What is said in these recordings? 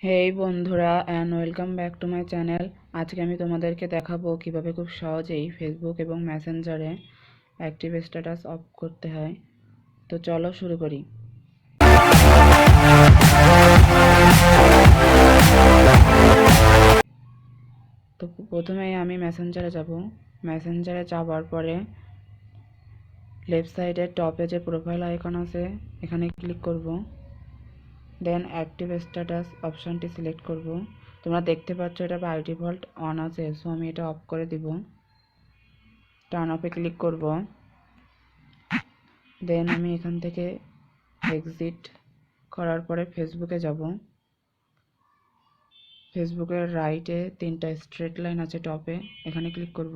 হেই বন্ধুরা and welcome back to my channel. আজকে আমি তোমাদেরকে দেখাবো কিভাবে খুব সহজেই ফেসবুক এবং মেসেঞ্জারে অ্যাক্টিভ স্ট্যাটাস অফ করতে হয়। তো চলো শুরু করি। তো প্রথমেই আমি মেসেঞ্জারে যাব। মেসেঞ্জারে যাওয়ার পরে লেফট সাইডে টপে যে প্রোফাইল আইকন আছে এখানে ক্লিক করব। দেন অ্যাক্টিভ স্ট্যাটাস অপশানটি সিলেক্ট করব। তোমরা দেখতে পাচ্ছ এটা বাই ডিফল্ট অন আছে, সো আমি এটা অফ করে দিব। টার্ন অফে ক্লিক করব। দেন আমি এখান থেকে এক্সিট করার পরে ফেসবুকে যাব। ফেসবুকের রাইটে 3টা স্ট্রেট লাইন আছে টপে, এখানে ক্লিক করব।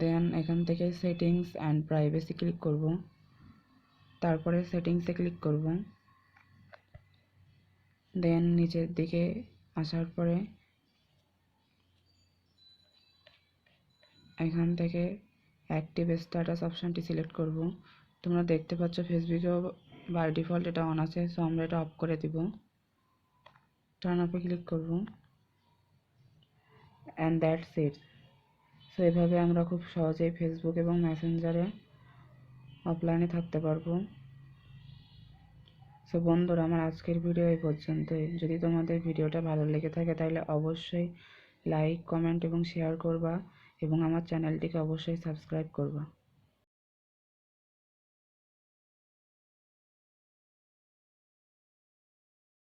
দেন এখান থেকে সেটিংস অ্যান্ড প্রাইভেসি ক্লিক করব। তারপরে সেটিংসে ক্লিক করব। দেন নিচের দিকে আসার পরে এখান থেকে অ্যাক্টিভ স্ট্যাটাস অপশানটি সিলেক্ট করব। তোমরা দেখতে পাচ্ছ ফেসবুকেও বাই ডিফল্ট এটা অন আছে, সো আমরা এটা অফ করে দিব। টার্ন অফে ক্লিক করব অ্যান্ড দ্যাটস ইট। সো এভাবে আমরা খুব সহজেই ফেসবুক এবং মেসেঞ্জারে অফলাইনে থাকতে পারবো। সো বন্ধুরা, আমার আজকের ভিডিও এই পর্যন্তই। যদি তোমাদের ভিডিওটা ভালো লেগে থাকে তাহলে অবশ্যই লাইক, কমেন্ট এবং শেয়ার করবা এবং আমার চ্যানেলটিকে অবশ্যই সাবস্ক্রাইব করবা।